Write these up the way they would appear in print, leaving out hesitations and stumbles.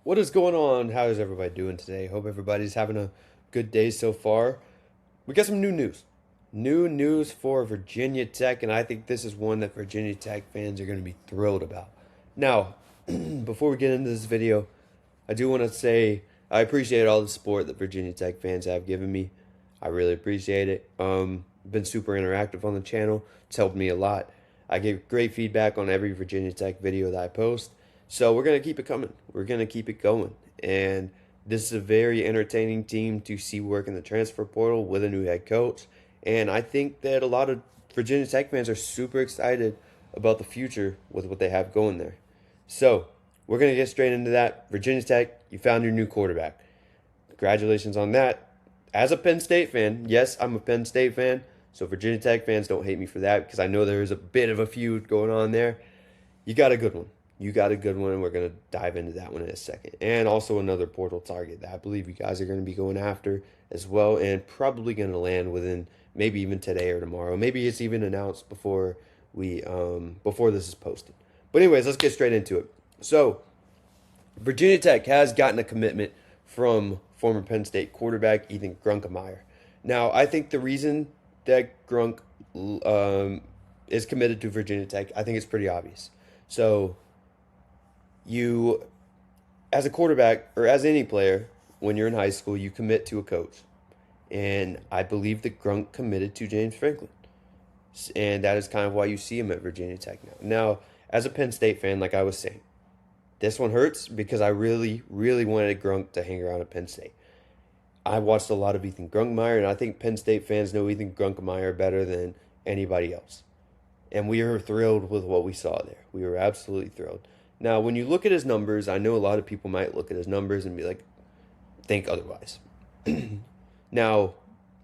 What is going on? How is everybody doing today? Hope everybody's having a good day so far. We got some new news. New news for Virginia Tech, and I think this is one that Virginia Tech fans are going to be thrilled about. Now, before we get into this video, I do want to say I appreciate all the support that Virginia Tech fans have given me. I really appreciate it. Been super interactive on the channel. It's helped me a lot. I give great feedback on every Virginia Tech video that I post. So we're going to keep it coming. We're going to keep it going. And this is a very entertaining team to see work in the transfer portal with a new head coach. And I think that a lot of Virginia Tech fans are super excited about the future with what they have going there. So we're going to get straight into that. Virginia Tech, you found your new quarterback. Congratulations on that. As a Penn State fan, yes, I'm a Penn State fan. So Virginia Tech fans, don't hate me for that because I know there is a bit of a feud going on there. You got a good one. You got a good one, and we're going to dive into that one in a second. And also another portal target that I believe you guys are going to be going after as well, and probably going to land within maybe even today or tomorrow. Maybe it's even announced before before this is posted. But anyways, let's get straight into it. So Virginia Tech has gotten a commitment from former Penn State quarterback Ethan Grunkemeyer. Now, I think the reason that Grunk is committed to Virginia Tech, I think it's pretty obvious. So you, as a quarterback or as any player, when you're in high school, you commit to a coach. And I believe that Grunk committed to James Franklin. And that is kind of why you see him at Virginia Tech now. Now, as a Penn State fan, like I was saying, this one hurts because I really, really wanted Grunk to hang around at Penn State. I watched a lot of Ethan Grunkemeyer, and I think Penn State fans know Ethan Grunkemeyer better than anybody else. And we were thrilled with what we saw there. We were absolutely thrilled. Now, when you look at his numbers, I know a lot of people might look at his numbers and be like, think otherwise. Now,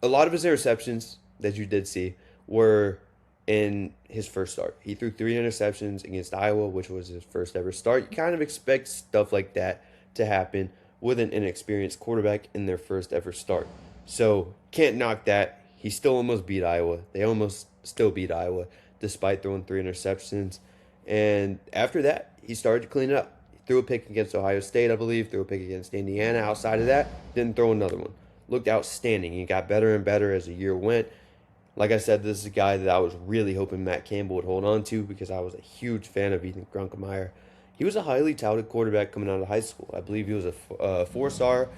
a lot of his interceptions that you did see were in his first start. He threw 3 interceptions against Iowa, which was his first ever start. You kind of expect stuff like that to happen with an inexperienced quarterback in their first ever start. So, can't knock that. He still almost beat Iowa. They almost still beat Iowa despite throwing 3 interceptions. And after that, he started to clean it up. He threw a pick against Ohio State, I believe, threw a pick against Indiana. Outside of that, didn't throw another one. Looked outstanding. He got better and better as the year went. Like I said, this is a guy that I was really hoping Matt Campbell would hold on to because I was a huge fan of Ethan Grunkemeyer. He was a highly touted quarterback coming out of high school. I believe he was a 4-star.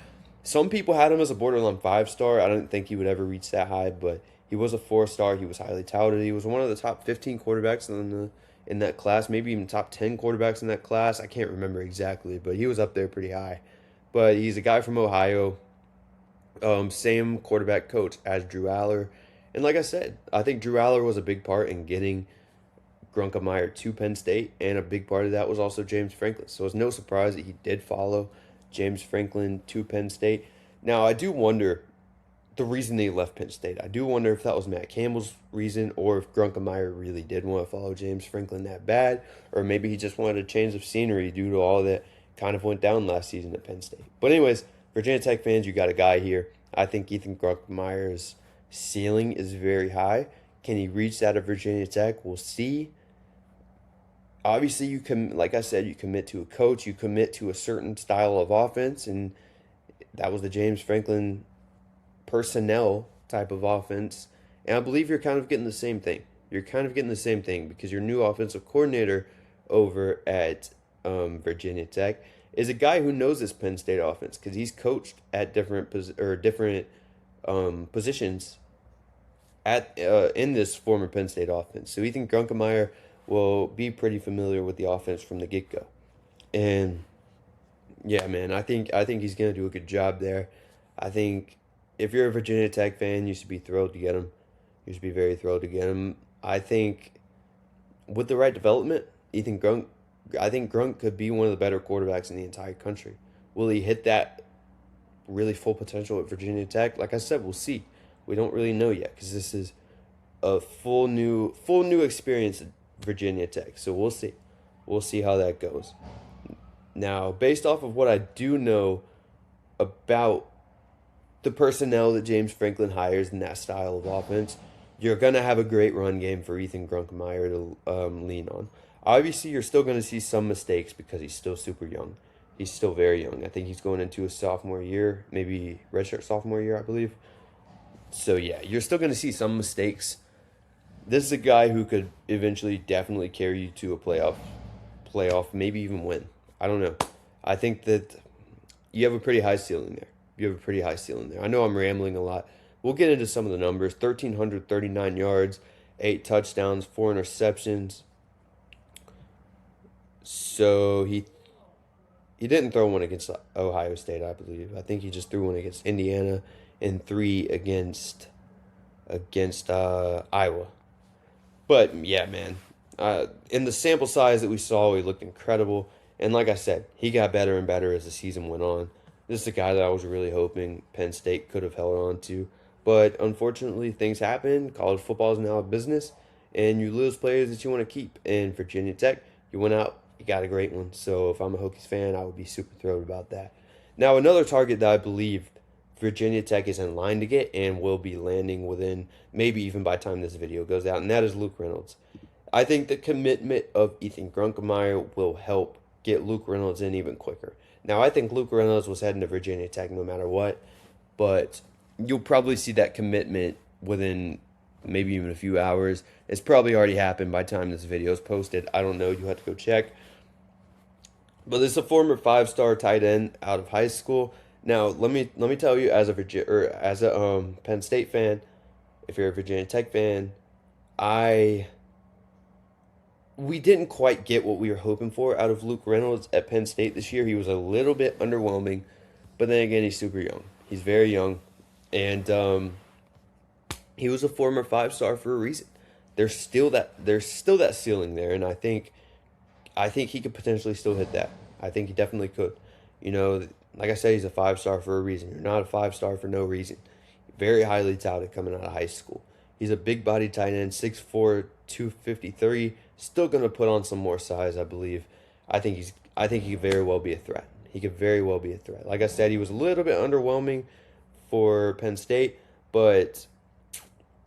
Some people had him as a borderline 5-star. I didn't think he would ever reach that high, but he was a 4-star. He was highly touted. He was one of the top 15 quarterbacks in that class, maybe even top 10 quarterbacks in that class. I can't remember exactly, but he was up there pretty high. But he's a guy from Ohio, same quarterback coach as Drew Aller. And like I said, I think Drew Aller was a big part in getting Grunkemeyer to Penn State, and a big part of that was also James Franklin. So it's no surprise that he did follow James Franklin to Penn State. Now, I do wonder the reason they left Penn State. I do wonder if that was Matt Campbell's reason or if Grunkemeyer really did want to follow James Franklin that bad, or maybe he just wanted a change of scenery due to all that kind of went down last season at Penn State. But anyways, Virginia Tech fans, you got a guy here. I think Ethan Grunkemeyer's ceiling is very high. Can he reach that at Virginia Tech? We'll see. Obviously, like I said, you commit to a coach, you commit to a certain style of offense, and that was the James Franklin personnel type of offense. And I believe you're kind of getting the same thing. You're kind of getting the same thing because your new offensive coordinator over at Virginia Tech is a guy who knows this Penn State offense because he's coached at different positions in this former Penn State offense. So Ethan Grunkemeyer will be pretty familiar with the offense from the get-go. And yeah, man, I think he's going to do a good job there. I think if you're a Virginia Tech fan, you should be thrilled to get him. You should be very thrilled to get him. I think with the right development, I think Grunk could be one of the better quarterbacks in the entire country. Will he hit that really full potential at Virginia Tech? Like I said, we'll see. We don't really know yet because this is a full new experience at Virginia Tech. So we'll see. We'll see how that goes. Now, based off of what I do know about the personnel that James Franklin hires in that style of offense, you're going to have a great run game for Ethan Grunkemeyer to lean on. Obviously, you're still going to see some mistakes because he's still super young. He's still very young. I think he's going into his sophomore year, maybe redshirt sophomore year, I believe. So yeah, you're still going to see some mistakes. This is a guy who could eventually definitely carry you to a playoff, maybe even win. I don't know. I think that you have a pretty high ceiling there. You have a pretty high ceiling there. I know I'm rambling a lot. We'll get into some of the numbers. 1,339 yards, 8 touchdowns, 4 interceptions. So he didn't throw one against Ohio State, I believe. I think he just threw one against Indiana and 3 against Iowa. But yeah, man, in the sample size that we saw, he looked incredible. And like I said, he got better and better as the season went on. This is a guy that I was really hoping Penn State could have held on to. But unfortunately, things happen. College football is now a business, and you lose players that you want to keep. And Virginia Tech, you went out, you got a great one. So if I'm a Hokies fan, I would be super thrilled about that. Now, another target that I believe Virginia Tech is in line to get and will be landing within maybe even by the time this video goes out, and that is Luke Reynolds. I think the commitment of Ethan Grunkemeyer will help get Luke Reynolds in even quicker. Now, I think Luke Reynolds was heading to Virginia Tech no matter what, but you'll probably see that commitment within maybe even a few hours. It's probably already happened by the time this video is posted. I don't know. You have to go check. But this is a former 5-star tight end out of high school. Now, let me tell you, as a Penn State fan, if you're a Virginia Tech fan, we didn't quite get what we were hoping for out of Luke Reynolds at Penn State this year. He was a little bit underwhelming, but then again, he's super young. He's very young, and he was a former 5-star for a reason. There's still that ceiling there, and I think he could potentially still hit that. I think he definitely could. You know, like I said, he's a 5-star for a reason. You're not a 5-star for no reason. Very highly touted coming out of high school. He's a big body tight end, 6'4", 253. Still going to put on some more size, I believe. I think he could very well be a threat. He could very well be a threat. Like I said, he was a little bit underwhelming for Penn State, but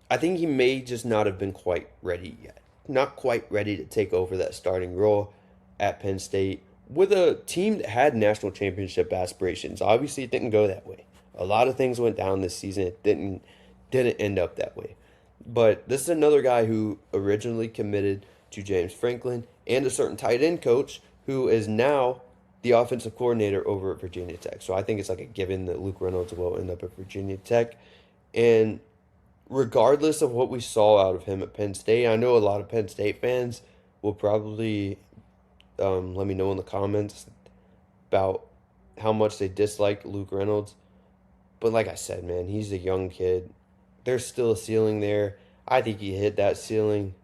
I think he may just not have been quite ready yet. Not quite ready to take over that starting role at Penn State with a team that had national championship aspirations. Obviously, it didn't go that way. A lot of things went down this season. It didn't end up that way. But this is another guy who originally committed to James Franklin and a certain tight end coach who is now the offensive coordinator over at Virginia Tech. So I think it's like a given that Luke Reynolds will end up at Virginia Tech. And regardless of what we saw out of him at Penn State, I know a lot of Penn State fans will probably let me know in the comments about how much they dislike Luke Reynolds. But like I said, man, he's a young kid. There's still a ceiling there. I think he hit that ceiling.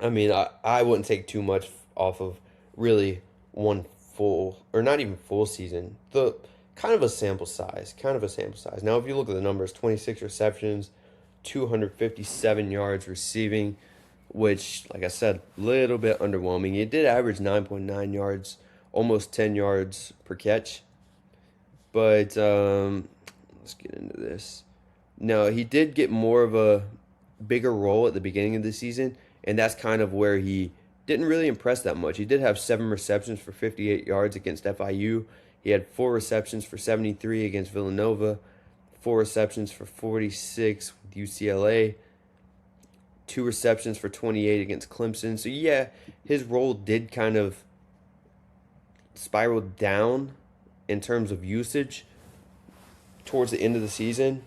I mean, I wouldn't take too much off of really one full, or not even full season. The kind of a sample size. Now, if you look at the numbers, 26 receptions, 257 yards receiving, which, like I said, a little bit underwhelming. He did average 9.9 yards, almost 10 yards per catch. But let's get into this. No, he did get more of a bigger role at the beginning of the season, and that's kind of where he didn't really impress that much. He did have 7 receptions for 58 yards against FIU. He had 4 receptions for 73 against Villanova, 4 receptions for 46 with UCLA, 2 receptions for 28 against Clemson. So yeah, his role did kind of spiral down in terms of usage towards the end of the season,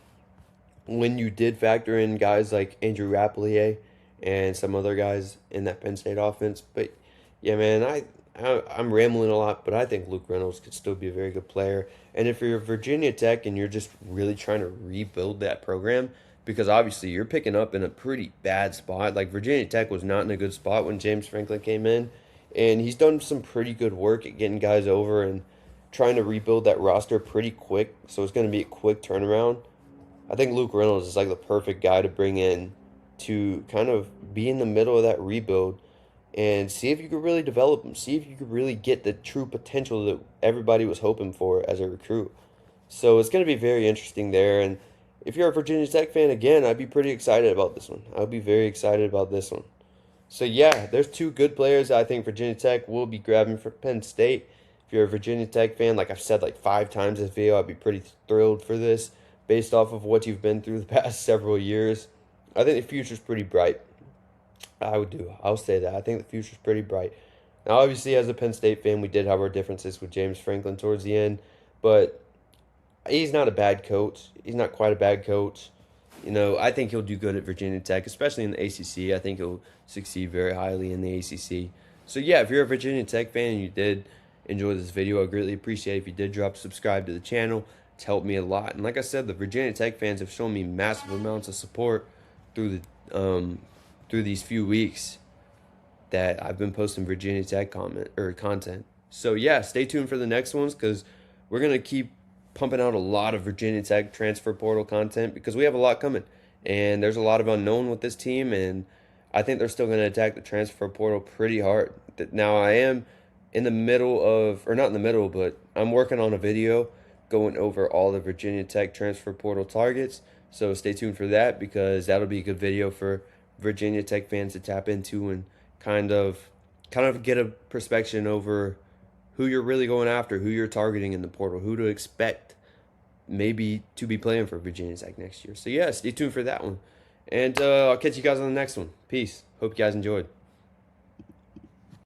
when you did factor in guys like Andrew Rapplier and some other guys in that Penn State offense. But yeah, man, I'm rambling a lot, but I think Luke Reynolds could still be a very good player. And if you're Virginia Tech and you're just really trying to rebuild that program, because obviously you're picking up in a pretty bad spot. Like, Virginia Tech was not in a good spot when James Franklin came in, and he's done some pretty good work at getting guys over and trying to rebuild that roster pretty quick. So it's going to be a quick turnaround. I think Luke Reynolds is like the perfect guy to bring in to kind of be in the middle of that rebuild and see if you could really develop him, see if you could really get the true potential that everybody was hoping for as a recruit. So it's going to be very interesting there. And if you're a Virginia Tech fan, again, I'd be pretty excited about this one. I would be very excited about this one. So yeah, there's 2 good players I think Virginia Tech will be grabbing for Penn State. If you're a Virginia Tech fan, like I've said like 5 times in this video, I'd be pretty thrilled for this based off of what you've been through the past several years. I think the future's pretty bright. I'll say that. I think the future's pretty bright. Now, obviously, as a Penn State fan, we did have our differences with James Franklin towards the end, but he's not a bad coach. He's not quite a bad coach. I think he'll do good at Virginia Tech, especially in the ACC. I think he'll succeed very highly in the ACC. So, yeah, if you're a Virginia Tech fan and you did enjoy this video, I greatly appreciate it if you did subscribe to the channel. It's helped me a lot. And like I said, the Virginia Tech fans have shown me massive amounts of support through these few weeks that I've been posting Virginia Tech content. So yeah, stay tuned for the next ones because we're gonna keep pumping out a lot of Virginia Tech transfer portal content because we have a lot coming and there's a lot of unknown with this team, and I think they're still gonna attack the transfer portal pretty hard. Now I am in the middle of, or not in the middle, but I'm working on a video going over all the Virginia Tech transfer portal targets. So stay tuned for that because that'll be a good video for Virginia Tech fans to tap into and kind of get a perspective over who you're really going after, who you're targeting in the portal, who to expect maybe to be playing for Virginia Tech next year. So yeah, stay tuned for that one. And I'll catch you guys on the next one. Peace. Hope you guys enjoyed.